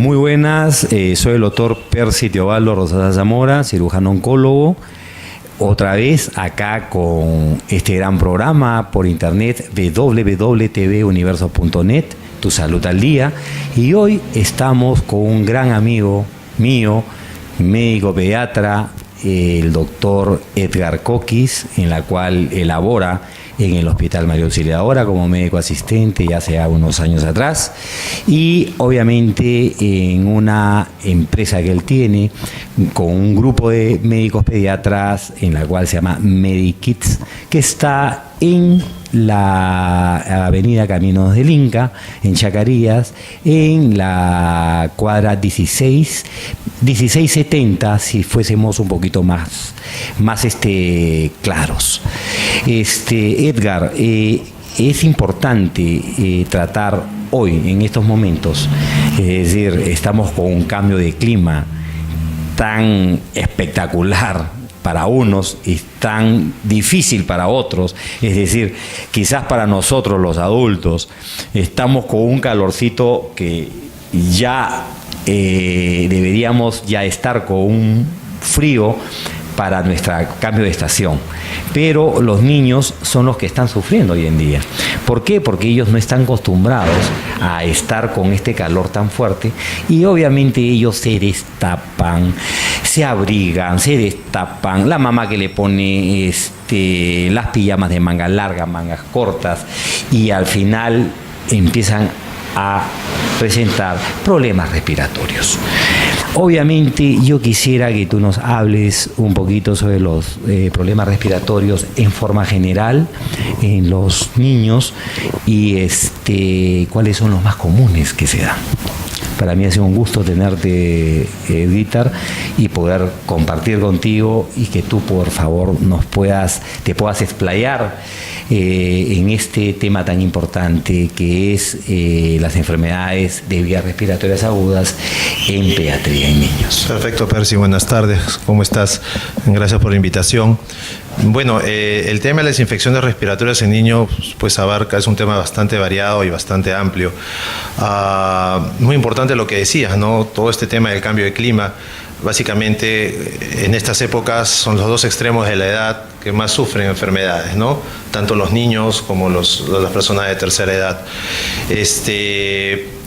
Muy buenas, soy el doctor Percy Teobaldo Rosada Zamora, cirujano oncólogo. Otra vez acá con este gran programa por internet www.tvuniverso.net, Tu Salud al Día. Y hoy estamos con un gran amigo mío, médico pediatra, el doctor Edgar Coquis, en la cual elabora en el Hospital María Auxiliadora como médico asistente ya hace unos años atrás, y obviamente en una empresa que él tiene con un grupo de médicos pediatras en la cual se llama Medikids, que está en la avenida Caminos del Inca, en Chacarías, en la cuadra 1670, si fuésemos un poquito más claros. Edgar, es importante tratar hoy, en estos momentos, es decir, estamos con un cambio de clima tan espectacular para unos y tan difícil para otros, es decir, quizás para nosotros los adultos estamos con un calorcito que ya deberíamos ya estar con un frío para nuestro cambio de estación, pero los niños son los que están sufriendo hoy en día. ¿Por qué? Porque ellos no están acostumbrados a estar con este calor tan fuerte y obviamente ellos se destapan, se abrigan, se destapan, la mamá que le pone las pijamas de mangas largas, mangas cortas, y al final empiezan a presentar problemas respiratorios. Obviamente yo quisiera que tú nos hables un poquito sobre los problemas respiratorios en forma general en los niños y cuáles son los más comunes que se dan. Para mí ha sido un gusto tenerte, Editar, y poder compartir contigo y que tú, por favor, te puedas explayar en este tema tan importante que es las enfermedades de vías respiratorias agudas en pediatría en niños. Perfecto, Percy, buenas tardes, ¿cómo estás? Gracias por la invitación. Bueno, el tema de las infecciones respiratorias en niños pues es un tema bastante variado y bastante amplio. Muy importante lo que decías, ¿no? Todo este tema del cambio de clima. Básicamente, en estas épocas son los dos extremos de la edad que más sufren enfermedades, ¿no? Tanto los niños como las personas de tercera edad.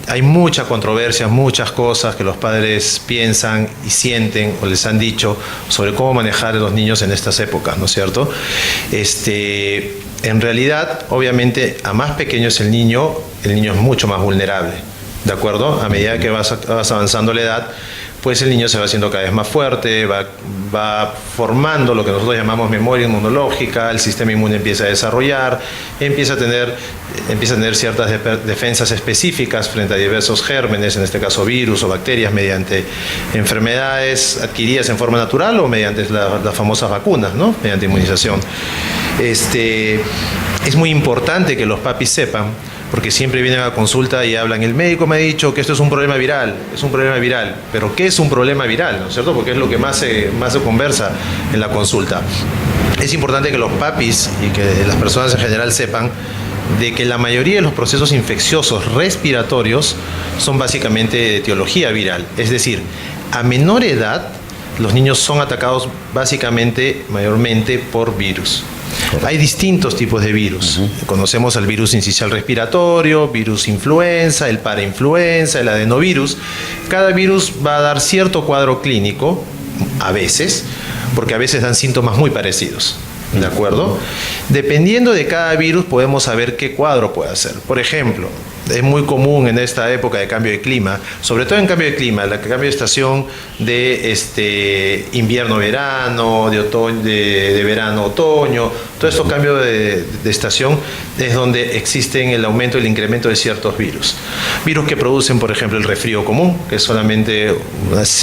Hay mucha controversia, muchas cosas que los padres piensan y sienten o les han dicho sobre cómo manejar a los niños en estas épocas, ¿no es cierto? En realidad, obviamente, a más pequeño es el niño es mucho más vulnerable, ¿de acuerdo? A medida que vas avanzando la edad, pues el niño se va haciendo cada vez más fuerte, va formando lo que nosotros llamamos memoria inmunológica, el sistema inmune empieza a desarrollar, empieza a tener ciertas defensas específicas frente a diversos gérmenes, en este caso virus o bacterias, mediante enfermedades adquiridas en forma natural o mediante las famosas vacunas, ¿no? Mediante inmunización. Es muy importante que los papis sepan, porque siempre vienen a la consulta y hablan, el médico me ha dicho que esto es un problema viral, pero ¿qué es un problema viral? ¿No es cierto? Porque es lo que más se conversa en la consulta. Es importante que los papis y que las personas en general sepan de que la mayoría de los procesos infecciosos respiratorios son básicamente de etiología viral, es decir, a menor edad los niños son atacados mayormente por virus. Hay distintos tipos de virus. Conocemos al virus incisional respiratorio, virus influenza, el parainfluenza, el adenovirus. Cada virus va a dar cierto cuadro clínico, a veces, porque a veces dan síntomas muy parecidos. ¿De acuerdo? Dependiendo de cada virus podemos saber qué cuadro puede hacer. Por ejemplo, es muy común en esta época de cambio de clima, sobre todo en cambio de clima, el cambio de estación de invierno-verano, de verano-otoño, todos estos cambios de estación es donde existen el aumento y el incremento de ciertos virus. Virus que producen, por ejemplo, el resfrío común, que es solamente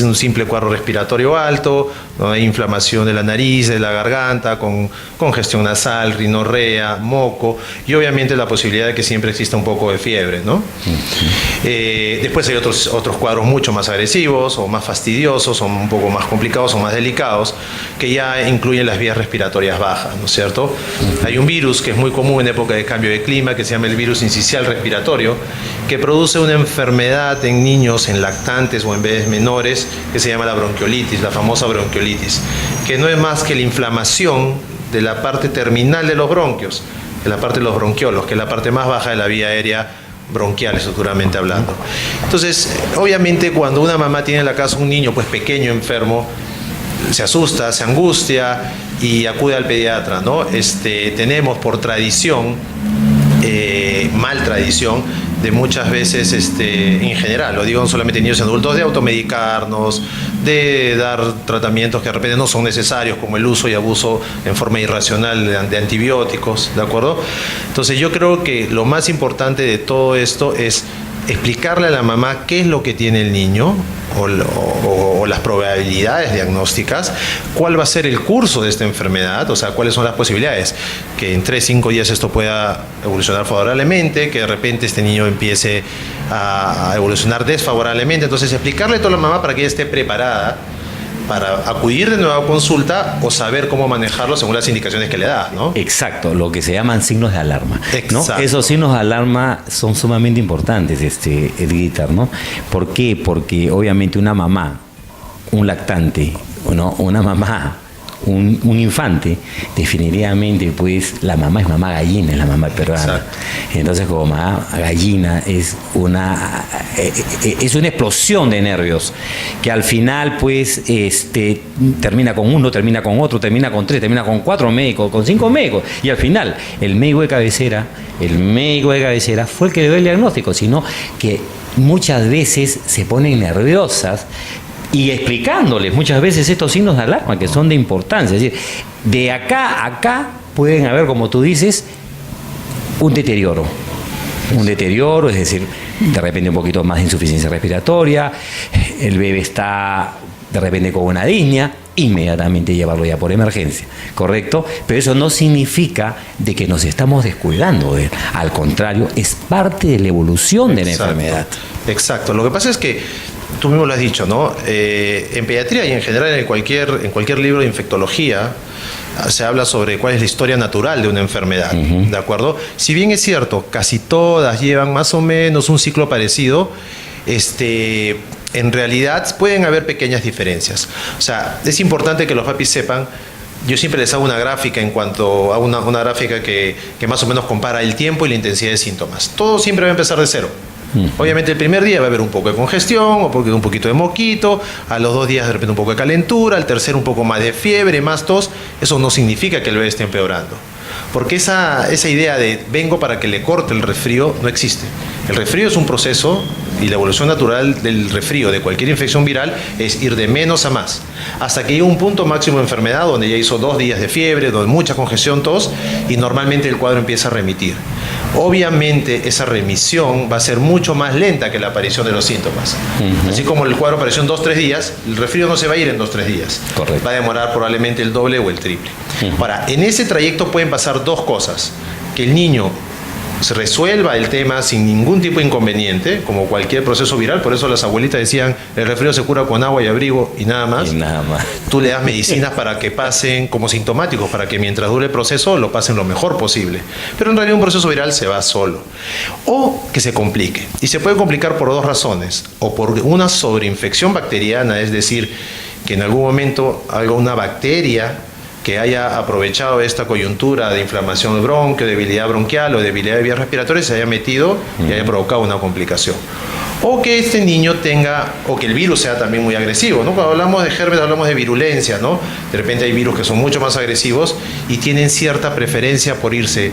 un simple cuadro respiratorio alto, ¿no? Hay inflamación de la nariz, de la garganta, con congestión nasal, rinorrea, moco y obviamente la posibilidad de que siempre exista un poco de fiebre. fiebre, ¿no? Después hay otros cuadros mucho más agresivos o más fastidiosos, o un poco más complicados o más delicados, que ya incluyen las vías respiratorias bajas, ¿no es cierto? Hay un virus que es muy común en época de cambio de clima, que se llama el virus incisional respiratorio, que produce una enfermedad en niños, en lactantes o en bebés menores, que se llama la bronquiolitis, la famosa bronquiolitis, que no es más que la inflamación de la parte terminal de los bronquios, de la parte de los bronquiolos, que es la parte más baja de la vía aérea bronquial, estructuralmente hablando. Entonces, obviamente, cuando una mamá tiene en la casa un niño pues pequeño, enfermo, se asusta, se angustia y acude al pediatra, ¿no? Tenemos por tradición, mal tradición, de muchas veces, en general, lo digo no solamente niños y adultos, de automedicarnos, de dar tratamientos que de repente no son necesarios, como el uso y abuso en forma irracional de antibióticos, ¿de acuerdo? Entonces yo creo que lo más importante de todo esto es explicarle a la mamá qué es lo que tiene el niño o las probabilidades diagnósticas, cuál va a ser el curso de esta enfermedad, o sea, cuáles son las posibilidades, que en 3-5 días esto pueda evolucionar favorablemente, que de repente este niño empiece a evolucionar desfavorablemente. Entonces explicarle todo a la mamá para que ella esté preparada para acudir de nuevo a consulta o saber cómo manejarlo según las indicaciones que le das, ¿no? Exacto, lo que se llaman signos de alarma, ¿no? Exacto. Esos signos de alarma son sumamente importantes, Edgar, ¿no? ¿Por qué? Porque obviamente una mamá, un lactante, ¿no? Una mamá, un infante, definitivamente, pues la mamá es mamá gallina, es la mamá peruana. Exacto. Entonces, como mamá gallina es una explosión de nervios que al final, pues, termina con uno, termina con otro, termina con 3, termina con 4 médicos, con 5 médicos, y al final el médico de cabecera fue el que le dio el diagnóstico, sino que muchas veces se ponen nerviosas y explicándoles muchas veces estos signos de alarma que son de importancia. Es decir, de acá a acá pueden haber, como tú dices, un deterioro. Un deterioro, es decir, de repente un poquito más de insuficiencia respiratoria, el bebé está de repente con una disnea, inmediatamente llevarlo ya por emergencia, ¿correcto? Pero eso no significa de que nos estamos descuidando de él. Al contrario, es parte de la evolución de la enfermedad. Exacto. Lo que pasa es que tú mismo lo has dicho, ¿no? En pediatría y en general en cualquier libro de infectología se habla sobre cuál es la historia natural de una enfermedad, ¿de acuerdo? Si bien es cierto, casi todas llevan más o menos un ciclo parecido, en realidad pueden haber pequeñas diferencias. O sea, es importante que los papis sepan. Yo siempre les hago una gráfica una gráfica que más o menos compara el tiempo y la intensidad de síntomas. Todo siempre va a empezar de cero. Obviamente el primer día va a haber un poco de congestión, un poquito de moquito, a los 2 días de repente un poco de calentura, al tercero un poco más de fiebre, más tos. Eso no significa que el bebé esté empeorando, porque esa idea de vengo para que le corte el resfrío no existe. El resfrío es un proceso y la evolución natural del resfrío de cualquier infección viral es ir de menos a más, hasta que llega un punto máximo de enfermedad donde ya hizo 2 días de fiebre, donde mucha congestión, tos, y normalmente el cuadro empieza a remitir. Obviamente esa remisión va a ser mucho más lenta que la aparición de los síntomas. Así como el cuadro apareció en 2-3 días, el resfrío no se va a ir en 2-3 días. Correcto. Va a demorar probablemente el doble o el triple. Ahora, en ese trayecto pueden pasar 2 cosas: que el niño se resuelva el tema sin ningún tipo de inconveniente, como cualquier proceso viral. Por eso las abuelitas decían, el resfrío se cura con agua y abrigo y nada más. Y nada más. Tú le das medicinas para que pasen como sintomáticos, para que mientras dure el proceso lo pasen lo mejor posible. Pero en realidad un proceso viral se va solo. O que se complique. Y se puede complicar por 2 razones. O por una sobreinfección bacteriana, es decir, que en algún momento una bacteria que haya aprovechado esta coyuntura de inflamación de bronquio, debilidad bronquial o debilidad de vías respiratorias, se haya metido y haya provocado una complicación. O que este niño o que el virus sea también muy agresivo, ¿no? Cuando hablamos de gérmenes hablamos de virulencia, ¿no? De repente hay virus que son mucho más agresivos y tienen cierta preferencia por irse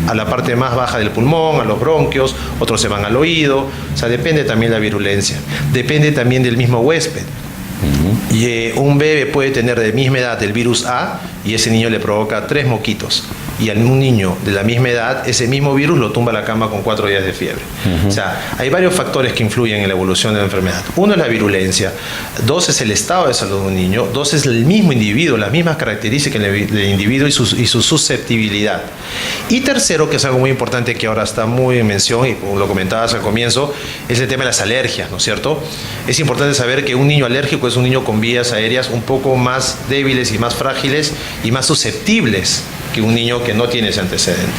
a la parte más baja del pulmón, a los bronquios, otros se van al oído. O sea, depende también de la virulencia. Depende también del mismo huésped. Y un bebé puede tener de misma edad el virus A y ese niño le provoca 3 moquitos. y en un niño de la misma edad, ese mismo virus lo tumba a la cama con 4 días de fiebre. O sea, hay varios factores que influyen en la evolución de la enfermedad. Uno es la virulencia, 2 es el estado de salud de un niño, 2 es el mismo individuo, las mismas características del individuo y su susceptibilidad. Y tercero, que es algo muy importante que ahora está muy en mención, y como lo comentabas al comienzo, es el tema de las alergias, ¿no es cierto? Es importante saber que un niño alérgico es un niño con vías aéreas un poco más débiles y más frágiles y más susceptibles que un niño que no tiene ese antecedente.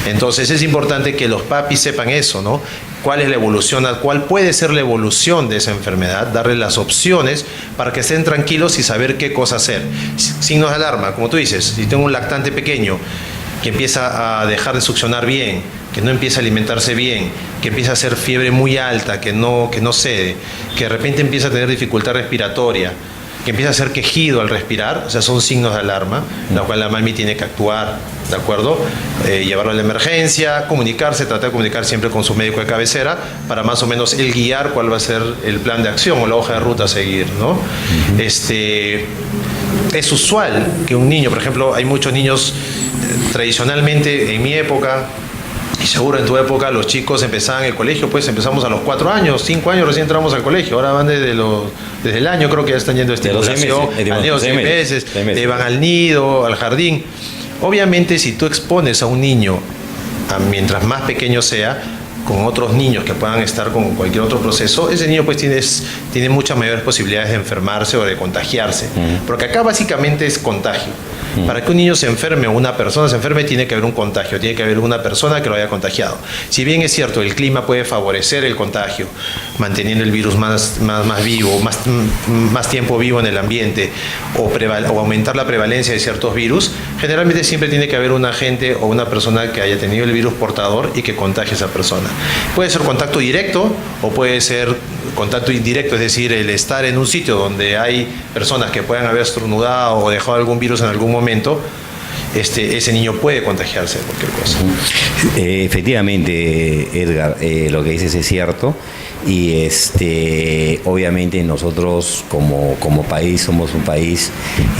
Entonces es importante que los papis sepan eso, ¿no? Cuál es la evolución, cuál puede ser la evolución de esa enfermedad, darle las opciones para que estén tranquilos y saber qué cosa hacer. Signos de alarma, como tú dices, si tengo un lactante pequeño que empieza a dejar de succionar bien, que no empieza a alimentarse bien, que empieza a hacer fiebre muy alta, que no cede, que de repente empieza a tener dificultad respiratoria, que empieza a hacer quejido al respirar, o sea, son signos de alarma, la cual la mami tiene que actuar, ¿de acuerdo? Llevarlo a la emergencia, comunicarse, tratar de comunicar siempre con su médico de cabecera para más o menos él guiar cuál va a ser el plan de acción o la hoja de ruta a seguir, ¿no? Es usual que un niño, por ejemplo, hay muchos niños, tradicionalmente en mi época, y seguro en tu época, los chicos empezaban el colegio, pues empezamos a los 4 años, 5 años recién entramos al colegio, ahora van desde el año, creo que ya están yendo a estimulación, al nido 6 meses, van al nido, al jardín. Obviamente, si tú expones a un niño, mientras más pequeño sea, con otros niños que puedan estar con cualquier otro proceso, ese niño pues tiene muchas mayores posibilidades de enfermarse o de contagiarse. Porque acá básicamente es contagio. Para que un niño se enferme o una persona se enferme, tiene que haber un contagio, tiene que haber una persona que lo haya contagiado. Si bien es cierto, el clima puede favorecer el contagio, manteniendo el virus más vivo, más tiempo vivo en el ambiente, o aumentar la prevalencia de ciertos virus, generalmente siempre tiene que haber un agente o una persona que haya tenido el virus portador y que contagie a esa persona. Puede ser contacto directo o puede ser contacto indirecto, es decir, el estar en un sitio donde hay personas que puedan haber estornudado o dejado algún virus en algún momento, ese niño puede contagiarse de cualquier cosa. Efectivamente, Edgar, lo que dices es cierto, y obviamente nosotros como país somos un país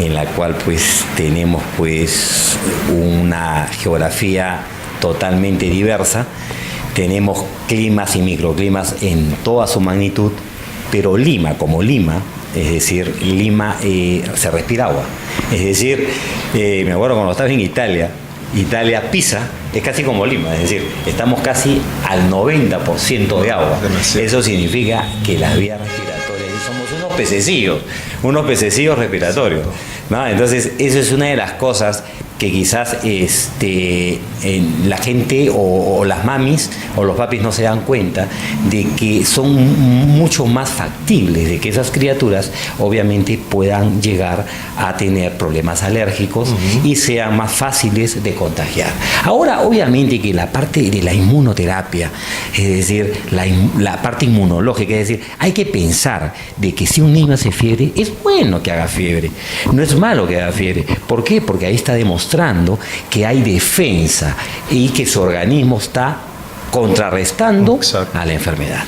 en la cual pues tenemos pues una geografía totalmente diversa. Tenemos climas y microclimas en toda su magnitud, pero Lima, como Lima, es decir, Lima se respira agua. Es decir, me acuerdo cuando estaba en Italia, Pisa es casi como Lima, es decir, estamos casi al 90% de agua. Demasiado. Eso significa que las vías respiratorias, somos unos pececillos respiratorios, ¿no? Entonces, eso es una de las cosas que quizás la gente o las mamis o los papis no se dan cuenta de que son mucho más factibles de que esas criaturas obviamente puedan llegar a tener problemas alérgicos y sean más fáciles de contagiar. Ahora, obviamente que la parte de la inmunoterapia, es decir, la parte inmunológica, es decir, hay que pensar de que si un niño hace fiebre, es bueno que haga fiebre, no es malo que haga fiebre. ¿Por qué? Porque ahí está demostrando que hay defensa y que su organismo está contrarrestando a la enfermedad.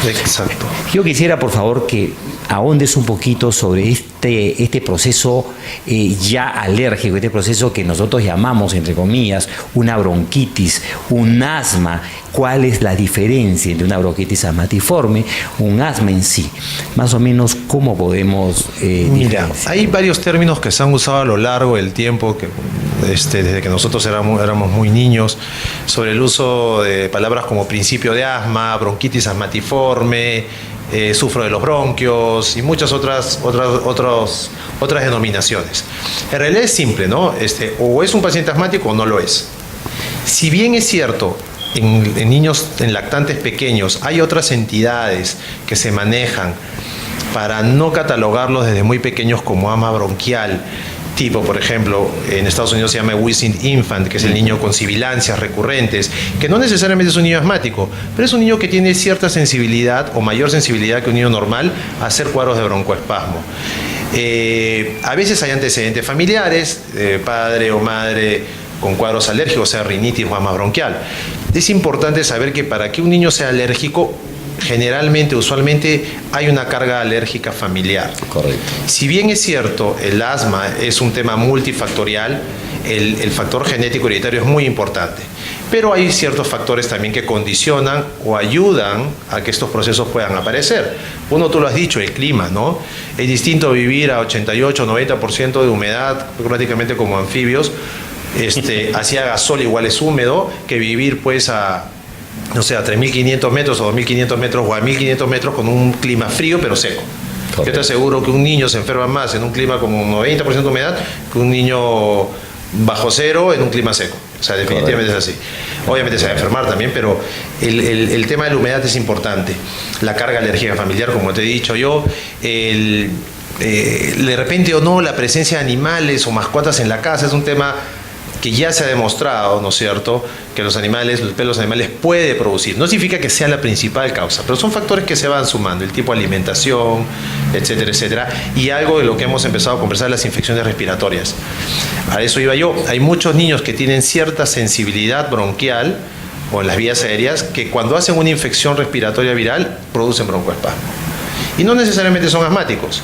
Exacto. Yo quisiera, por favor, que ahondes un poquito sobre este proceso ya alérgico, este proceso que nosotros llamamos, entre comillas, una bronquitis, un asma. ¿Cuál es la diferencia entre una bronquitis asmatiforme, un asma en sí? Más o menos, ¿cómo podemos Mira, hay varios términos que se han usado a lo largo del tiempo, desde que nosotros éramos muy niños, sobre el uso de palabras como principio de asma, bronquitis asmatiforme, sufro de los bronquios y muchas otras denominaciones. En realidad es simple, ¿no? O es un paciente asmático o no lo es. Si bien es cierto, en niños, en lactantes pequeños, hay otras entidades que se manejan para no catalogarlos desde muy pequeños como asma bronquial, tipo, por ejemplo, en Estados Unidos se llama wheezing infant, que es el niño con sibilancias recurrentes, que no necesariamente es un niño asmático, pero es un niño que tiene cierta sensibilidad o mayor sensibilidad que un niño normal a hacer cuadros de broncoespasmo. A veces hay antecedentes familiares, padre o madre con cuadros alérgicos, sea rinitis o asma bronquial. Es importante saber que para que un niño sea alérgico, generalmente, usualmente, hay una carga alérgica familiar. Correcto. Si bien es cierto, el asma es un tema multifactorial, el factor genético hereditario es muy importante. Pero hay ciertos factores también que condicionan o ayudan a que estos procesos puedan aparecer. Uno, tú lo has dicho, el clima, ¿no? Es distinto vivir a 88, 90% de humedad, prácticamente como anfibios, así haga sol igual es húmedo, que vivir pues a, no sé, a 3.500 metros o 2.500 metros o a 1.500 metros con un clima frío pero seco. Correcto. Yo te aseguro que un niño se enferma más en un clima con un 90% de humedad que un niño bajo cero en un clima seco. O sea, definitivamente correcto. Es así. Obviamente se va a enfermar también, pero el tema de la humedad es importante. La carga alérgica familiar, como te he dicho yo, de repente o no, la presencia de animales o mascotas en la casa es un tema que ya se ha demostrado, ¿no es cierto?, que los animales, los pelos de animales puede producir. No significa que sea la principal causa, pero son factores que se van sumando, el tipo de alimentación, etcétera, etcétera. Y algo de lo que hemos empezado a conversar, las infecciones respiratorias. A eso iba yo. Hay muchos niños que tienen cierta sensibilidad bronquial o en las vías aéreas que cuando hacen una infección respiratoria viral producen broncoespasmo. Y no necesariamente son asmáticos.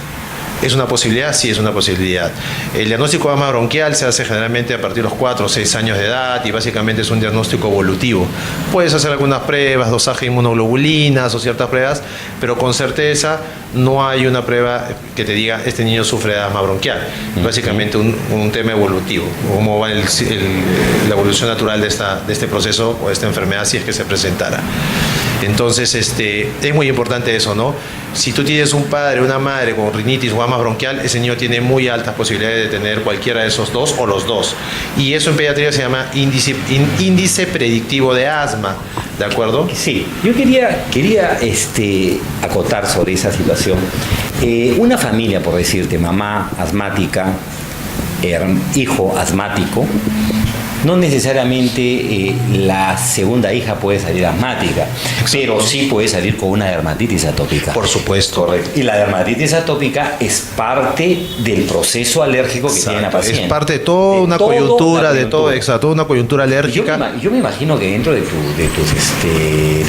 ¿Es una posibilidad? Sí, es una posibilidad. El diagnóstico de asma bronquial se hace generalmente a partir de los 4 o 6 años de edad y básicamente es un diagnóstico evolutivo. Puedes hacer algunas pruebas, dosaje de inmunoglobulinas o ciertas pruebas, pero con certeza no hay una prueba que te diga este niño sufre de asma bronquial. Básicamente un tema evolutivo, cómo va la evolución natural de este proceso o de esta enfermedad si es que se presentara. Entonces, es muy importante eso, ¿no? Si tú tienes un padre o una madre con rinitis o asma bronquial, ese niño tiene muy altas posibilidades de tener cualquiera de esos dos o los dos. Y eso en pediatría se llama índice predictivo de asma, ¿de acuerdo? Sí, yo quería acotar sobre esa situación. Una familia, por decirte, mamá asmática, hijo asmático, no necesariamente la segunda hija puede salir asmática, pero sí puede salir con una dermatitis atópica. Por supuesto. Correcto. Y la dermatitis atópica es parte del proceso alérgico que tiene la paciente. Es parte de toda una coyuntura, toda una coyuntura alérgica. Yo me imagino que dentro de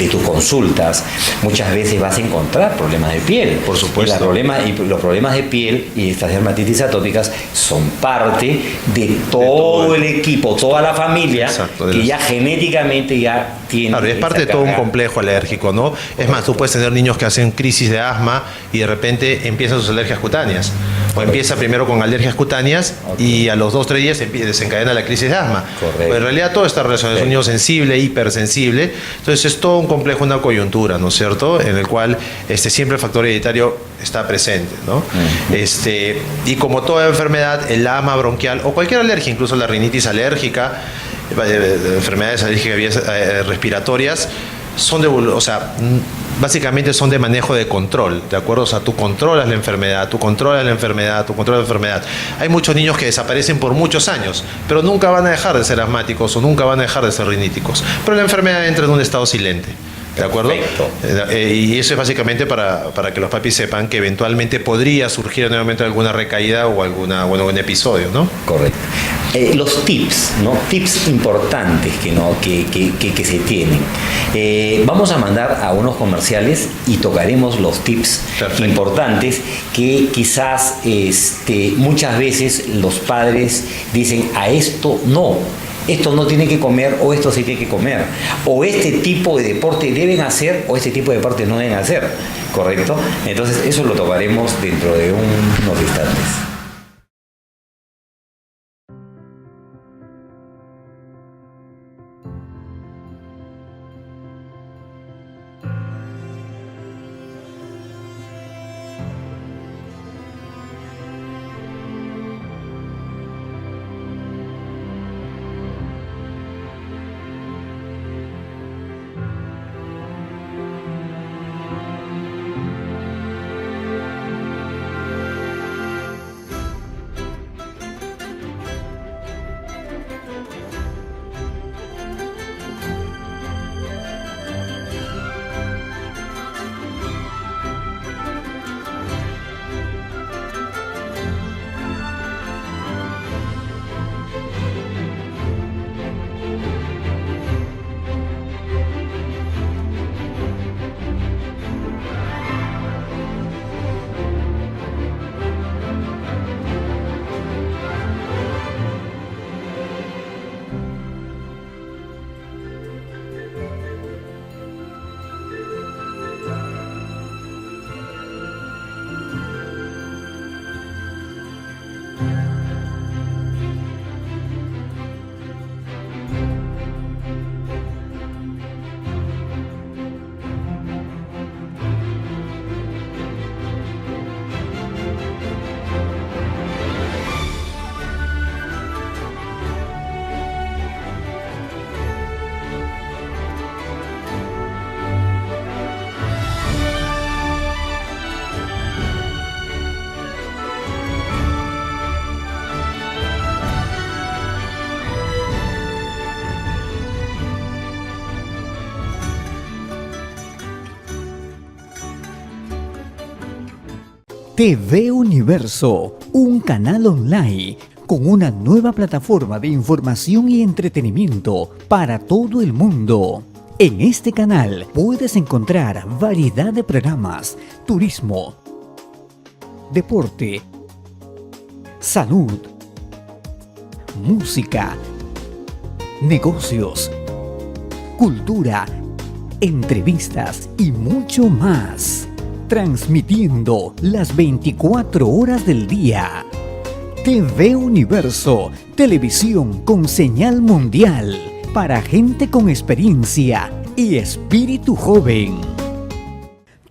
tus consultas muchas veces vas a encontrar problemas de piel. Por supuesto. Y los problemas de piel y estas dermatitis atópicas son parte de todo el equipo, toda la familia. Exacto, que ya genéticamente ya tiene. Claro, es parte de todo un complejo alérgico, ¿no? Es más, tú puedes tener niños que hacen crisis de asma y de repente empiezan sus alergias cutáneas. O empieza primero con alergias cutáneas y a los 2-3 días desencadena la crisis de asma. Pero en realidad todo está relacionado. Es un niño sensible, hipersensible. Entonces es todo un complejo, una coyuntura, ¿no es cierto? En el cual siempre el factor hereditario está presente, ¿no? Y como toda enfermedad, el asma bronquial o cualquier alergia, incluso la rinitis alérgica, enfermedades alérgicas respiratorias, básicamente son de manejo de control, ¿de acuerdo? O sea, tú controlas la enfermedad. Hay muchos niños que desaparecen por muchos años, pero nunca van a dejar de ser asmáticos o nunca van a dejar de ser riníticos. Pero la enfermedad entra en un estado silente. ¿De acuerdo? Y eso es básicamente para que los papis sepan que eventualmente podría surgir nuevamente alguna recaída o algún episodio, ¿no? Correcto. Los tips, ¿no? Tips importantes que se tienen. Vamos a mandar a unos comerciales y tocaremos los tips importantes que quizás muchas veces los padres dicen a esto no. Esto no tiene que comer o esto sí tiene que comer. O este tipo de deporte deben hacer o este tipo de deporte no deben hacer. ¿Correcto? Entonces eso lo tocaremos dentro de unos instantes. TV Universo, un canal online con una nueva plataforma de información y entretenimiento para todo el mundo. En este canal puedes encontrar variedad de programas, turismo, deporte, salud, música, negocios, cultura, entrevistas y mucho más. Transmitiendo las 24 horas del día. TV Universo, televisión con señal mundial para gente con experiencia y espíritu joven.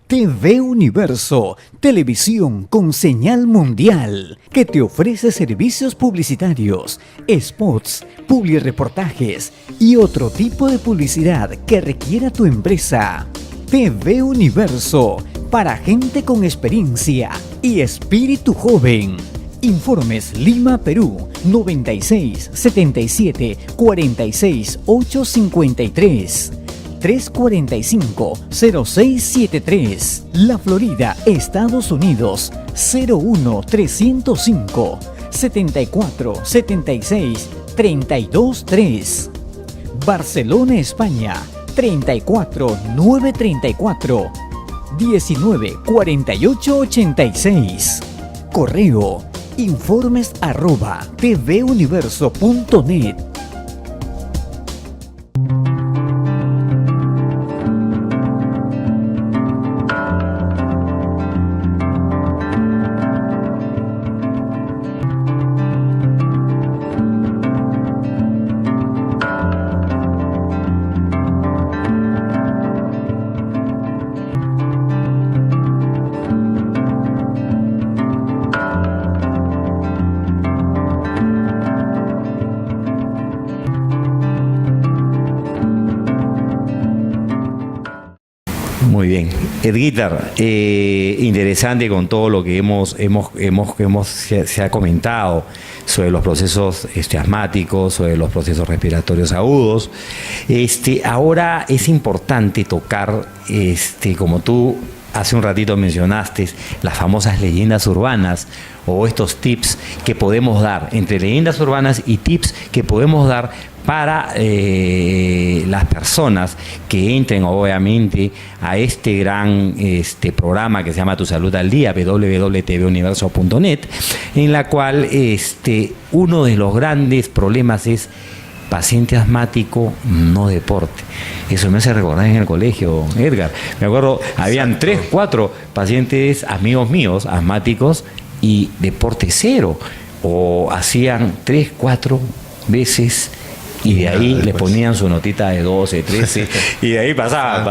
TV Universo, televisión con señal mundial, que te ofrece servicios publicitarios, spots, publireportajes y otro tipo de publicidad que requiera tu empresa. TV Universo, para gente con experiencia y espíritu joven. Informes Lima, Perú, 96 77 46 853. 345-0673. La Florida, Estados Unidos, 01305 74 76 323. Barcelona, España, 34 934 19 48 86. Correo informes@tvuniverso.net. Muy bien. Edgar, interesante con todo lo que se ha comentado sobre los procesos asmáticos, sobre los procesos respiratorios agudos. Ahora es importante tocar, como tú hace un ratito mencionaste, las famosas leyendas urbanas o estos tips que podemos dar, entre leyendas urbanas y tips que podemos dar para las personas que entren obviamente a este gran programa que se llama Tu Salud al Día, www.tvuniverso.net, en la cual uno de los grandes problemas es paciente asmático, no deporte. Eso me hace recordar en el colegio, Edgar. Me acuerdo, habían 3, 4 pacientes, amigos míos, asmáticos, y deporte cero. O hacían 3, 4 veces y de ahí le ponían su notita de 12, 13 y de ahí pasaba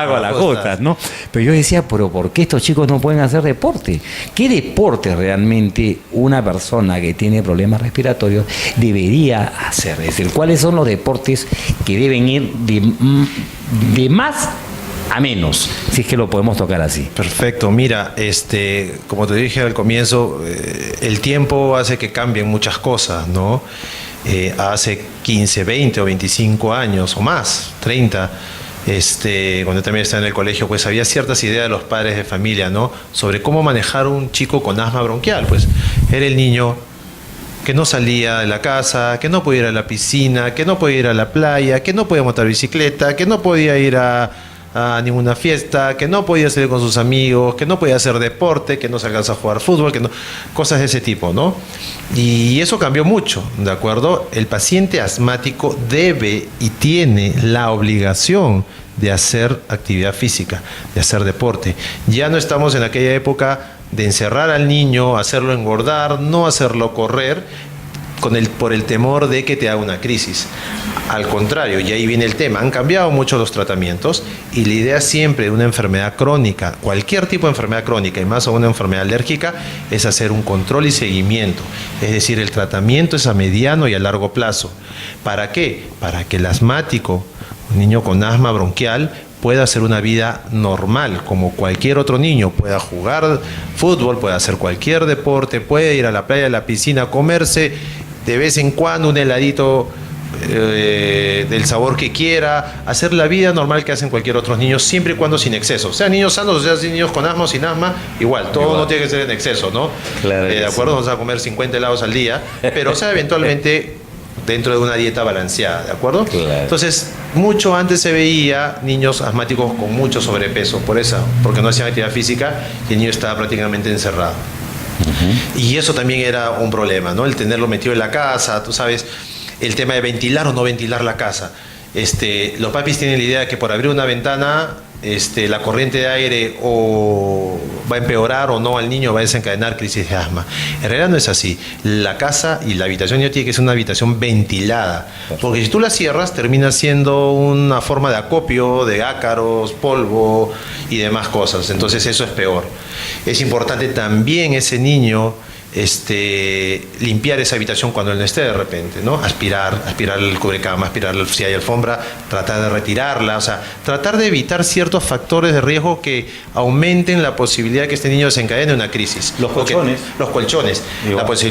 con las justas, ¿no? Pero yo decía, pero ¿por qué estos chicos no pueden hacer deporte? ¿Qué deporte realmente una persona que tiene problemas respiratorios debería hacer? Es decir, ¿cuáles son los deportes que deben ir de más a menos, si es que lo podemos tocar así? Perfecto. Mira, como te dije al comienzo, el tiempo hace que cambien muchas cosas, ¿no? Hace 15, 20 o 25 años o más, 30, cuando yo también estaba en el colegio, pues había ciertas ideas de los padres de familia, ¿no? Sobre cómo manejar un chico con asma bronquial. Pues era el niño que no salía de la casa, que no podía ir a la piscina, que no podía ir a la playa, que no podía montar bicicleta, que no podía ir a ninguna fiesta, que no podía salir con sus amigos, que no podía hacer deporte, que no se alcanza a jugar fútbol, cosas de ese tipo, ¿no? Y eso cambió mucho, ¿de acuerdo? El paciente asmático debe y tiene la obligación de hacer actividad física, de hacer deporte. Ya no estamos en aquella época de encerrar al niño, hacerlo engordar, no hacerlo correr, por el temor de que te haga una crisis. Al contrario, y ahí viene el tema, han cambiado mucho los tratamientos y la idea siempre de una enfermedad crónica, cualquier tipo de enfermedad crónica y más aún una enfermedad alérgica, es hacer un control y seguimiento. Es decir, el tratamiento es a mediano y a largo plazo. ¿Para qué? Para que el asmático, un niño con asma bronquial, pueda hacer una vida normal, como cualquier otro niño, pueda jugar fútbol, pueda hacer cualquier deporte, puede ir a la playa, a la piscina, comerse de vez en cuando un heladito del sabor que quiera, hacer la vida normal que hacen cualquier otro niño, siempre y cuando sin exceso. Sean niños sanos, o sean niños con asma o sin asma, igual, todo no tiene que ser en exceso, ¿no? Claro ¿de acuerdo? Vamos a comer 50 helados al día, pero o sea, eventualmente dentro de una dieta balanceada, ¿de acuerdo? Claro. Entonces, mucho antes se veía niños asmáticos con mucho sobrepeso, porque no hacían actividad física y el niño estaba prácticamente encerrado. Y eso también era un problema, ¿no? El tenerlo metido en la casa, tú sabes, el tema de ventilar o no ventilar la casa. Los papis tienen la idea de que por abrir una ventana, la corriente de aire o va a empeorar o no al niño, va a desencadenar crisis de asma. En realidad no es así. La casa y la habitación del niño tiene que ser una habitación ventilada, porque si tú la cierras termina siendo una forma de acopio de ácaros, polvo y demás cosas. Entonces eso es peor. Es importante también ese niño limpiar esa habitación cuando él no esté de repente, ¿no? Aspirar el cubrecama, aspirar si hay alfombra, tratar de retirarla, o sea, tratar de evitar ciertos factores de riesgo que aumenten la posibilidad de que este niño desencadene una crisis. Los colchones. Los colchones,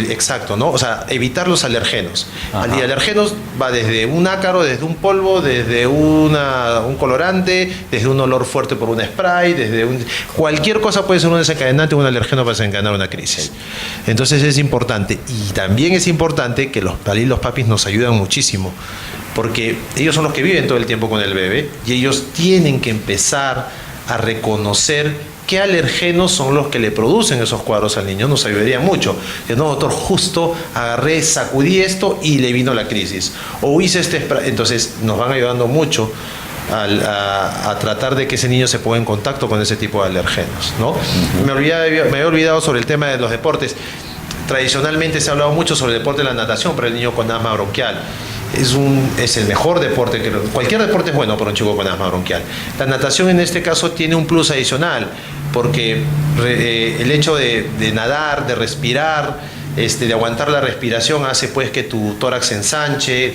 exacto, ¿no? O sea, evitar los alergenos. Y alergenos va desde un ácaro, desde un polvo, desde un colorante, desde un olor fuerte por un spray, cualquier cosa puede ser un desencadenante, un alergeno para desencadenar una crisis. Entonces es importante, y también es importante que los papis nos ayudan muchísimo, porque ellos son los que viven todo el tiempo con el bebé y ellos tienen que empezar a reconocer qué alergenos son los que le producen esos cuadros al niño. Nos ayudaría mucho. No, doctor, justo agarré, sacudí esto y le vino la crisis. O hice spray. Entonces nos van ayudando mucho a tratar de que ese niño se ponga en contacto con ese tipo de alergenos, ¿no? Me había olvidado sobre el tema de los deportes. Tradicionalmente se ha hablado mucho sobre el deporte de la natación para el niño con asma bronquial. Es el mejor deporte, cualquier deporte es bueno para un chico con asma bronquial. La natación en este caso tiene un plus adicional, porque el hecho de nadar, de respirar, de aguantar la respiración hace pues que tu tórax se ensanche,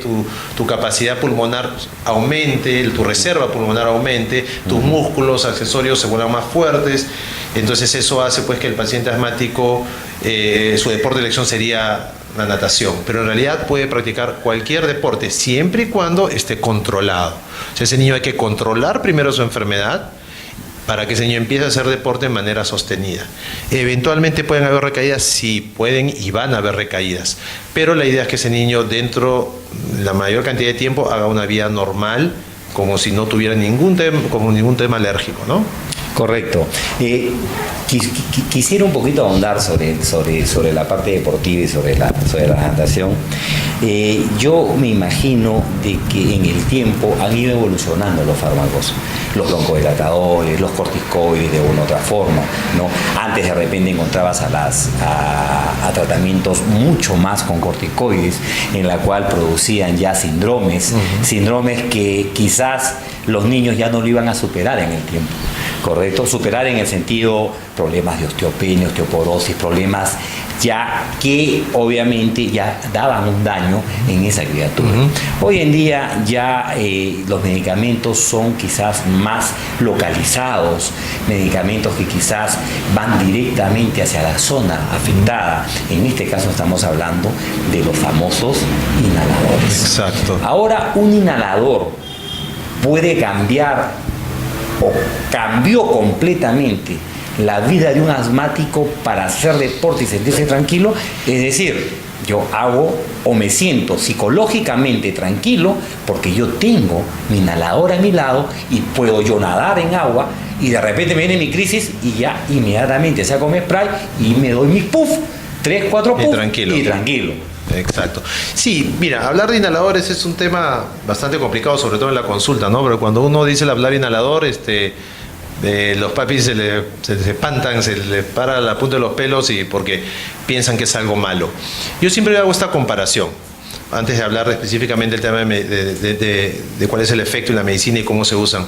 tu capacidad pulmonar aumente, tu reserva pulmonar aumente, tus músculos accesorios se vuelvan más fuertes. Entonces eso hace pues que el paciente asmático, su deporte de elección sería la natación, pero en realidad puede practicar cualquier deporte siempre y cuando esté controlado. O sea, ese niño hay que controlar primero su enfermedad para que ese niño empiece a hacer deporte de manera sostenida. Eventualmente pueden haber recaídas, sí, pueden y van a haber recaídas, pero la idea es que ese niño dentro de la mayor cantidad de tiempo haga una vida normal, como si no tuviera ningún tema alérgico, ¿no? Correcto. Quisiera un poquito ahondar sobre la parte deportiva y sobre la natación. Yo me imagino de que en el tiempo han ido evolucionando los fármacos, los broncodilatadores, los corticoides de una u otra forma, ¿no? Antes de repente encontrabas a tratamientos mucho más con corticoides, en la cual producían ya síndromes que quizás los niños ya no lo iban a superar en el tiempo. ¿Correcto? Superar en el sentido problemas de osteopenia, osteoporosis, problemas ya que obviamente ya daban un daño en esa criatura. Hoy en día ya los medicamentos son quizás más localizados, medicamentos que quizás van directamente hacia la zona afectada. En este caso estamos hablando de los famosos inhaladores. Exacto. Ahora, un inhalador puede cambiar o cambió completamente la vida de un asmático para hacer deporte y sentirse tranquilo. Es decir, yo hago o me siento psicológicamente tranquilo porque yo tengo mi inhalador a mi lado y puedo yo nadar en agua y de repente me viene mi crisis y ya inmediatamente saco mi spray y me doy mis puff, 3, 4 puff y tranquilo. Exacto. Sí, mira, hablar de inhaladores es un tema bastante complicado, sobre todo en la consulta, ¿no? Pero cuando uno dice el hablar inhalador, los papis se les espantan, se les para la punta de los pelos porque piensan que es algo malo. Yo siempre hago esta comparación, antes de hablar específicamente del tema de cuál es el efecto en la medicina y cómo se usan.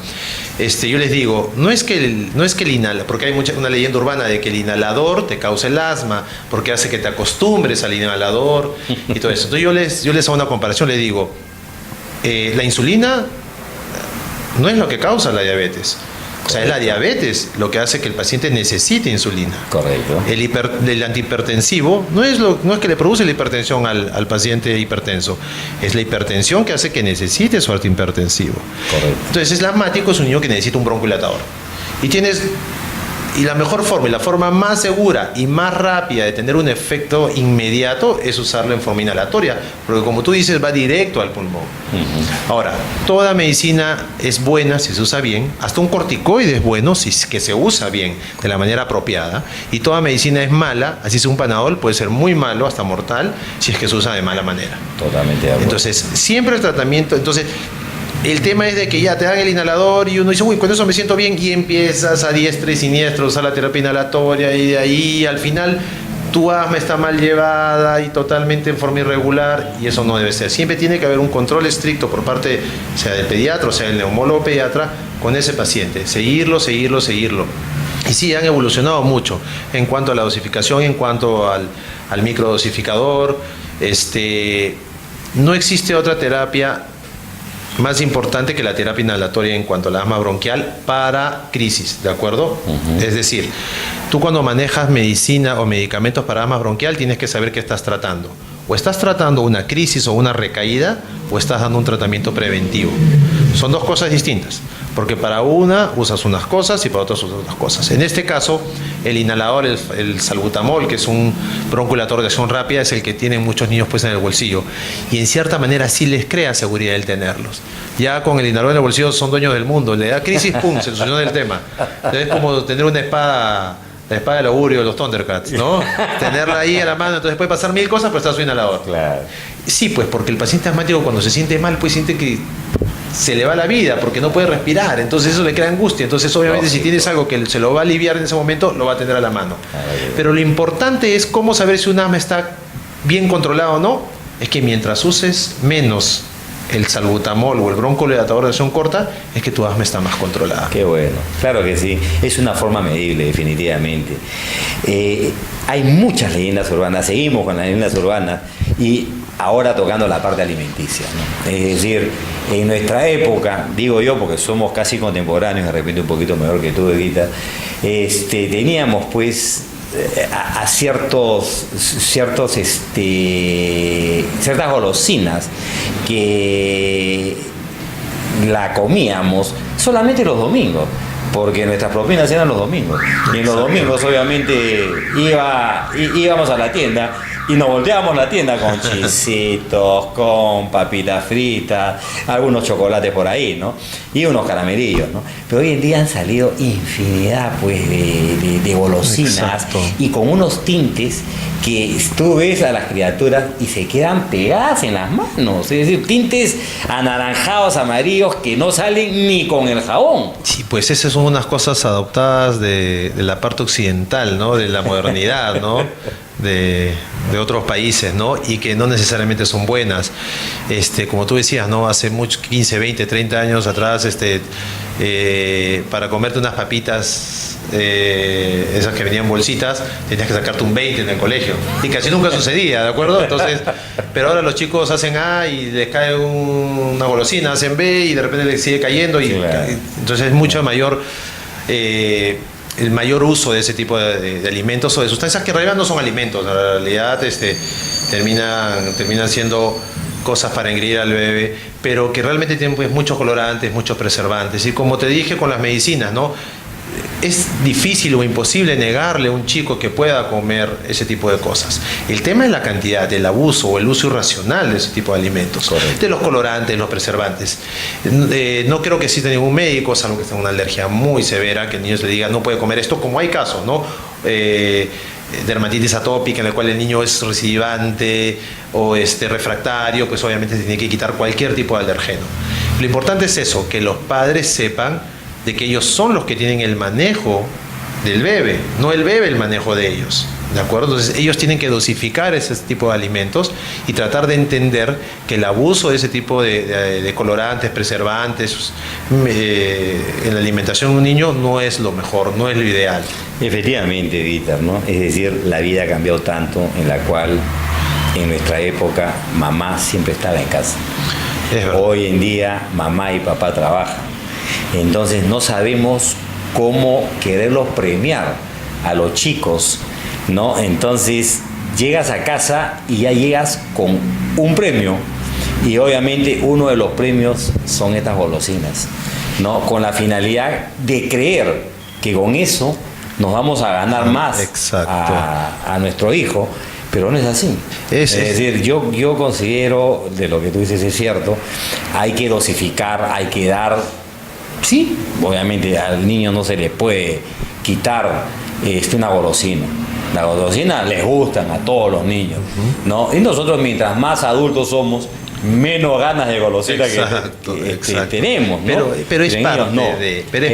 Yo les digo, no es que el inhalador, porque hay una leyenda urbana de que el inhalador te causa el asma, porque hace que te acostumbres al inhalador y todo eso. Entonces yo les hago una comparación, les digo, la insulina no es lo que causa la diabetes. O sea, es la diabetes lo que hace que el paciente necesite insulina. Correcto. El antihipertensivo no es que le produce la hipertensión al paciente hipertenso, es la hipertensión que hace que necesite su antihipertensivo. Correcto. Entonces, el asmático es un niño que necesita un broncohilatador. Y la mejor forma y la forma más segura y más rápida de tener un efecto inmediato es usarlo en forma inhalatoria, porque como tú dices, va directo al pulmón. Ahora, toda medicina es buena si se usa bien, hasta un corticoide es bueno si es que se usa bien, de la manera apropiada, y toda medicina es mala, así sea un Panadol, puede ser muy malo, hasta mortal, si es que se usa de mala manera. Totalmente de acuerdo. Entonces, siempre el tratamiento, el tema es de que ya te dan el inhalador y uno dice, uy, con eso me siento bien, y empiezas a diestra y siniestra a usar la terapia inhalatoria, y de ahí al final tu asma está mal llevada y totalmente en forma irregular, y eso no debe ser. Siempre tiene que haber un control estricto por parte, sea del pediatra o sea del neumólogo pediatra, con ese paciente. Seguirlo. Y sí, han evolucionado mucho en cuanto a la dosificación, en cuanto al microdosificador. No existe otra terapia más importante que la terapia inhalatoria en cuanto al asma bronquial para crisis, ¿de acuerdo? Es decir, tú cuando manejas medicina o medicamentos para asma bronquial tienes que saber qué estás tratando. O estás tratando una crisis o una recaída, o estás dando un tratamiento preventivo. Son dos cosas distintas, porque para una usas unas cosas y para otras usas otras cosas. En este caso, el inhalador, el salbutamol, que es un broncohilatador de acción rápida, es el que tienen muchos niños pues en el bolsillo. Y en cierta manera sí les crea seguridad el tenerlos. Ya con el inhalador en el bolsillo son dueños del mundo. Le da crisis, pum, se soluciona el tema. Entonces, es como tener una espada... La espada del augurio de los Thundercats, ¿no? Tenerla ahí a la mano, entonces puede pasar mil cosas, pero está su inhalador. Claro. Sí, pues porque el paciente asmático cuando se siente mal, pues siente que se le va la vida porque no puede respirar, entonces eso le crea angustia. Entonces obviamente si tienes algo que se lo va a aliviar en ese momento, lo va a tener a la mano. Pero lo importante es cómo saber si un asma está bien controlado o no, es que mientras uses menos el salbutamol o el broncohilatador de acción corta, es que tu asma está más controlada. Qué bueno, claro que sí, es una forma medible definitivamente. Hay muchas leyendas urbanas, seguimos con las leyendas urbanas y ahora tocando la parte alimenticia, ¿no? Es decir, en nuestra época, digo yo porque somos casi contemporáneos, de repente un poquito mejor que tú, Evita, teníamos pues a ciertas golosinas que la comíamos solamente los domingos, porque nuestras propinas eran los domingos, y en los domingos obviamente íbamos a la tienda y nos volteábamos la tienda con chisitos, con papitas fritas, algunos chocolates por ahí, ¿no? Y unos caramelillos, ¿no? Pero hoy en día han salido infinidad, pues, de golosinas. Exacto. Y con unos tintes que tú ves a las criaturas y se quedan pegadas en las manos. Es decir, tintes anaranjados, amarillos, que no salen ni con el jabón. Sí, pues esas son unas cosas adoptadas de la parte occidental, ¿no? De la modernidad, ¿no? De otros países, ¿no? Y que no necesariamente son buenas. Como tú decías, ¿no? Hace muchos 15, 20, 30 años atrás, para comerte unas papitas, esas que venían bolsitas, tenías que sacarte un 20 en el colegio. Y casi nunca sucedía, ¿de acuerdo? Entonces, pero ahora los chicos hacen A y les cae una golosina, hacen B y de repente les sigue cayendo. Y claro. Entonces es mucho mayor... el mayor uso de ese tipo de alimentos o de sustancias que en realidad no son alimentos, en realidad terminan siendo cosas para engreír al bebé, pero que realmente tienen pues muchos colorantes, muchos preservantes. Y como te dije con las medicinas, ¿no? Es difícil o imposible negarle a un chico que pueda comer ese tipo de cosas. El tema es la cantidad, el abuso o el uso irracional de ese tipo de alimentos. Correcto. De los colorantes, los preservantes. No creo que exista ningún médico, salvo que tenga una alergia muy severa, que el niño se le diga no puede comer esto, como hay casos, ¿no? Dermatitis atópica en la cual el niño es recidivante o refractario, pues obviamente se tiene que quitar cualquier tipo de alergeno. Lo importante es eso, que los padres sepan de que ellos son los que tienen el manejo del bebé, no el bebé el manejo de ellos, ¿de acuerdo? Entonces ellos tienen que dosificar ese tipo de alimentos y tratar de entender que el abuso de ese tipo de colorantes, preservantes en la alimentación de un niño no es lo mejor, no es lo ideal. Efectivamente, Víctor, ¿no? Es decir, la vida ha cambiado tanto en la cual en nuestra época mamá siempre estaba en casa. Hoy en día mamá y papá trabajan. Entonces no sabemos como quererlos premiar a los chicos, ¿no? Entonces llegas a casa y ya llegas con un premio, y obviamente uno de los premios son estas golosinas, ¿no? Con la finalidad de creer que con eso nos vamos a ganar más a nuestro hijo, pero no es así. Es decir, yo considero, de lo que tú dices es cierto, hay que dosificar, hay que dar, sí, obviamente al niño no se le puede quitar una golosina. Las golosinas les gustan a todos los niños, ¿no? Y nosotros, mientras más adultos somos, menos ganas de golosina que tenemos, ¿no? Pero es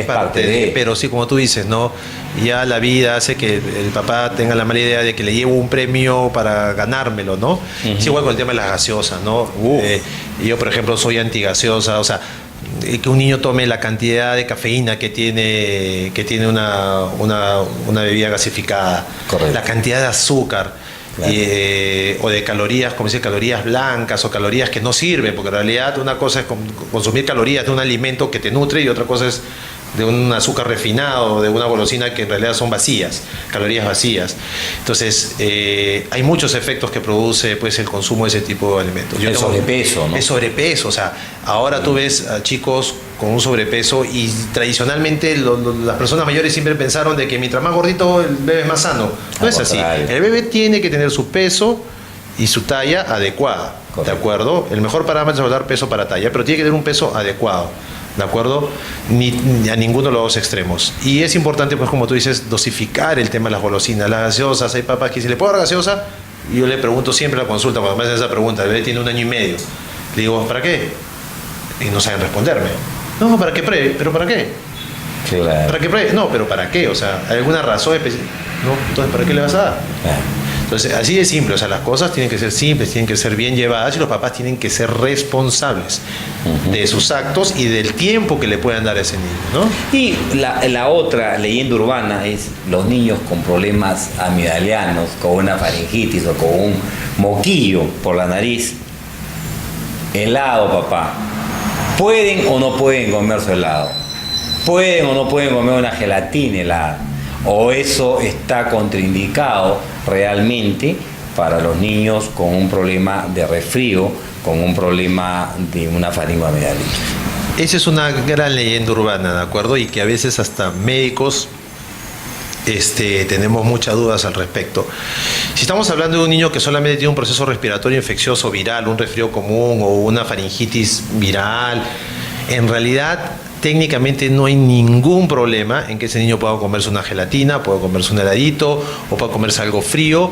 parte de, pero sí, como tú dices, ¿no? Ya la vida hace que el papá tenga la mala idea de que le llevo un premio para ganármelo, ¿no? Es igual con el tema de las gaseosas, ¿no? Yo, por ejemplo, soy antigaseosa, o sea, que un niño tome la cantidad de cafeína que tiene una bebida gasificada, la cantidad de azúcar, claro. O de calorías, como dice, calorías blancas o calorías que no sirven, porque en realidad una cosa es consumir calorías de un alimento que te nutre y otra cosa es de un azúcar refinado, de una golosina que en realidad son vacías, calorías vacías. Entonces, hay muchos efectos que produce pues el consumo de ese tipo de alimentos. El sobrepeso, ¿no? Es sobrepeso, o sea, ahora tú ves a chicos con un sobrepeso y tradicionalmente las personas mayores siempre pensaron de que mientras más gordito el bebé es más sano. No es así. El bebé tiene que tener su peso y su talla adecuada, ¿de acuerdo? El mejor parámetro es dar peso para talla, pero tiene que tener un peso adecuado. ¿De acuerdo? Ni a ninguno de los dos extremos. Y es importante, pues como tú dices, dosificar el tema de las golosinas, las gaseosas. Hay papás que dicen, ¿le puedo dar gaseosa? Y yo le pregunto siempre en la consulta, cuando me hacen esa pregunta, el bebé tiene 1 año y medio. Le digo, ¿para qué? Y no saben responderme. No, ¿para qué pruebe? ¿Pero para qué? Claro. ¿Para qué pruebe? No, pero ¿para qué? O sea, ¿hay alguna razón especial? No, entonces, ¿para qué le vas a dar? Claro. Entonces, así de simple, o sea, las cosas tienen que ser simples, tienen que ser bien llevadas y los papás tienen que ser responsables de sus actos y del tiempo que le puedan dar a ese niño, ¿no? Y la otra leyenda urbana es los niños con problemas amigdalianos, con una faringitis o con un moquillo por la nariz. Helado, papá. ¿Pueden o no pueden comer su helado? ¿Pueden o no pueden comer una gelatina helada? ¿O eso está contraindicado realmente para los niños con un problema de resfrío, con un problema de una faringoamigdalitis? Esa es una gran leyenda urbana, ¿de acuerdo? Y que a veces hasta médicos tenemos muchas dudas al respecto. Si estamos hablando de un niño que solamente tiene un proceso respiratorio infeccioso viral, un resfrío común o una faringitis viral, en realidad técnicamente no hay ningún problema en que ese niño pueda comerse una gelatina, pueda comerse un heladito o pueda comerse algo frío,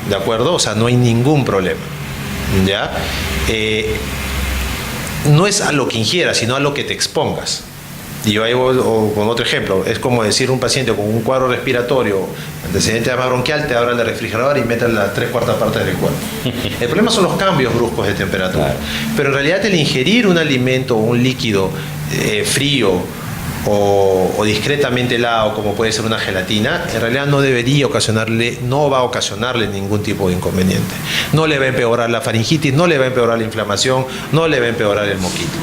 ¿de acuerdo? O sea, no hay ningún problema, ¿ya? No es a lo que ingieras, sino a lo que te expongas. Y yo ahí voy con otro ejemplo, es como decir un paciente con un cuadro respiratorio, antecedente de asma bronquial, te abra el refrigerador y meta las 3/4 partes del cuerpo. El problema son los cambios bruscos de temperatura. Claro. Pero en realidad el ingerir un alimento o un líquido frío o discretamente helado, como puede ser una gelatina, en realidad no va a ocasionarle ningún tipo de inconveniente. No le va a empeorar la faringitis, no le va a empeorar la inflamación, no le va a empeorar el moquito.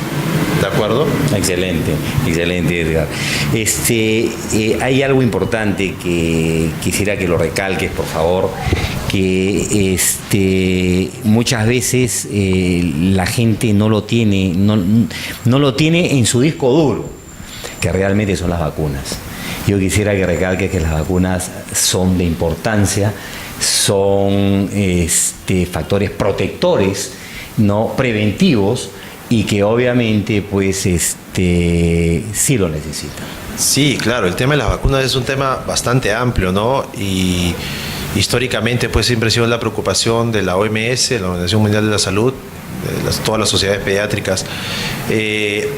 ¿De acuerdo? Excelente, excelente, Edgar. Hay algo importante que quisiera que lo recalques, por favor, que muchas veces la gente no lo tiene en su disco duro, que realmente son las vacunas. Yo quisiera que recalques que las vacunas son de importancia, son factores protectores, no preventivos, y que obviamente pues sí lo necesitan. Sí, claro, el tema de las vacunas es un tema bastante amplio, ¿no? Y históricamente pues siempre ha sido la preocupación de la OMS, la Organización Mundial de la Salud, de todas las sociedades pediátricas.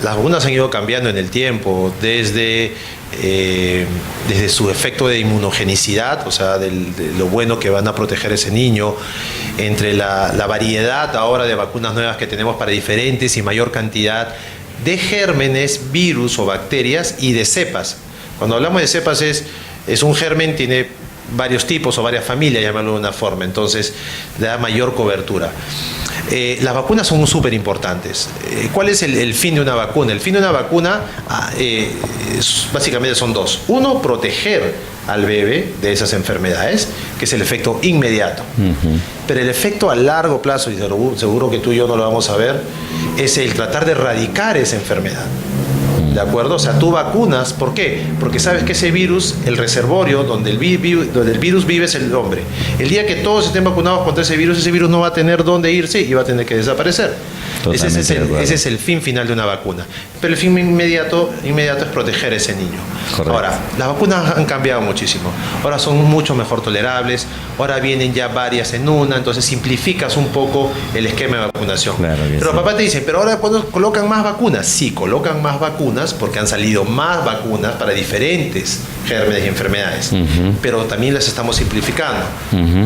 Las vacunas han ido cambiando en el tiempo, desde su efecto de inmunogenicidad, o sea, de lo bueno que van a proteger a ese niño, entre la variedad ahora de vacunas nuevas que tenemos para diferentes y mayor cantidad de gérmenes, virus o bacterias y de cepas. Cuando hablamos de cepas es un germen, tiene varios tipos o varias familias, llamarlo de una forma, entonces da mayor cobertura. Las vacunas son súper importantes. ¿Cuál es el fin de una vacuna? El fin de una vacuna básicamente son dos. Uno, proteger al bebé de esas enfermedades, que es el efecto inmediato. Pero el efecto a largo plazo, y seguro que tú y yo no lo vamos a ver, es el tratar de erradicar esa enfermedad. ¿De acuerdo? O sea, tú vacunas, ¿por qué? Porque sabes que ese virus, el reservorio donde el virus vive es el hombre. El día que todos estén vacunados contra ese virus no va a tener dónde irse y va a tener que desaparecer. Ese es el fin final de una vacuna. Pero el fin inmediato es proteger a ese niño. Correcto. Ahora, las vacunas han cambiado muchísimo. Ahora son mucho mejor tolerables. Ahora vienen ya varias en una, entonces simplificas un poco el esquema de vacunación. Claro que pero sí. papá te dice, pero ahora cuando colocan más vacunas, sí, colocan más vacunas porque han salido más vacunas para diferentes gérmenes y enfermedades. Pero también las estamos simplificando.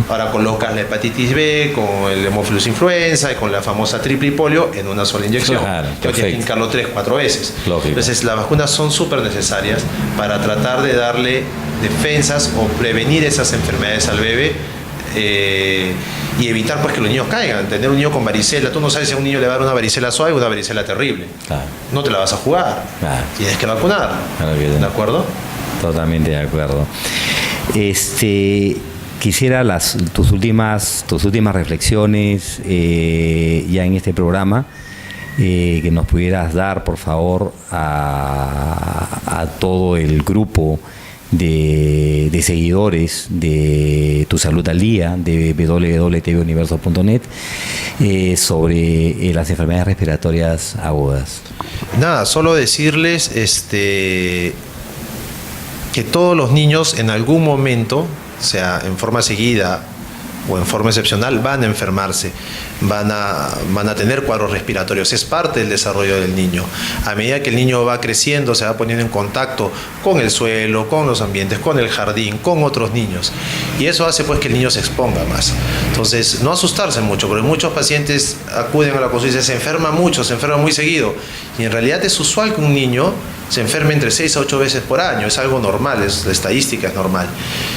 Ahora colocas la hepatitis B con el hemófilus influenza y con la famosa triple polio en una sola inyección. Claro, que tienes que hincarlo 3-4 veces. Lógico. Entonces las vacunas son súper necesarias para tratar de darle defensas o prevenir esas enfermedades al bebé y evitar pues que los niños caigan. Tener un niño con varicela, tú no sabes si a un niño le va a dar una varicela suave o una varicela terrible. Claro. No te la vas a jugar. Claro. Tienes que vacunar. Claro que sí. ¿De acuerdo? Totalmente de acuerdo. Quisiera tus últimas reflexiones ya en este programa, que nos pudieras dar, por favor, a todo el grupo de seguidores de Tu Salud al Día, de www.tvuniverso.net, sobre las enfermedades respiratorias agudas. Nada, solo decirles que todos los niños en algún momento, sea en forma seguida o en forma excepcional, van a enfermarse, van a tener cuadros respiratorios. Es parte del desarrollo del niño. A medida que el niño va creciendo, se va poniendo en contacto con el suelo, con los ambientes, con el jardín, con otros niños. Y eso hace pues que el niño se exponga más. Entonces, no asustarse mucho, porque muchos pacientes acuden a la consulta y dicen, se enferma mucho, se enferma muy seguido. Y en realidad es usual que un niño se enferme entre 6 a 8 veces por año. Es algo normal, la estadística es normal.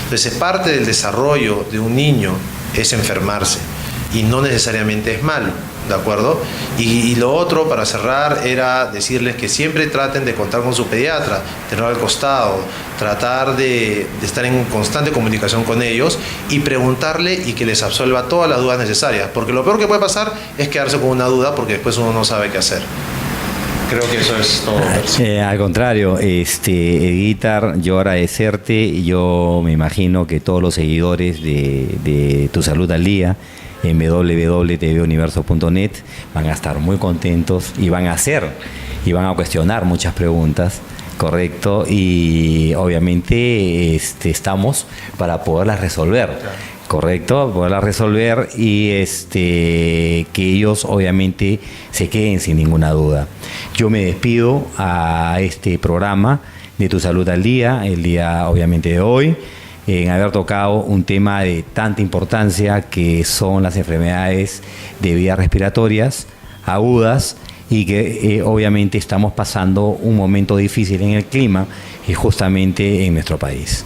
Entonces, parte del desarrollo de un niño es enfermarse y no necesariamente es malo, ¿de acuerdo? Y lo otro, para cerrar, era decirles que siempre traten de contar con su pediatra, tenerlo al costado, tratar de estar en constante comunicación con ellos y preguntarle y que les absuelva todas las dudas necesarias, porque lo peor que puede pasar es quedarse con una duda porque después uno no sabe qué hacer. Creo que eso es todo. Al contrario, Edgar, yo agradecerte. Yo me imagino que todos los seguidores de Tu Salud al Día en www.tvuniverso.net van a estar muy contentos y van a cuestionar muchas preguntas, correcto, y obviamente estamos para poderlas resolver. Claro. Correcto, poderla resolver y que ellos obviamente se queden sin ninguna duda. Yo me despido a este programa de Tu Salud al Día, el día obviamente de hoy, en haber tocado un tema de tanta importancia que son las enfermedades de vías respiratorias agudas y que obviamente estamos pasando un momento difícil en el clima y justamente en nuestro país.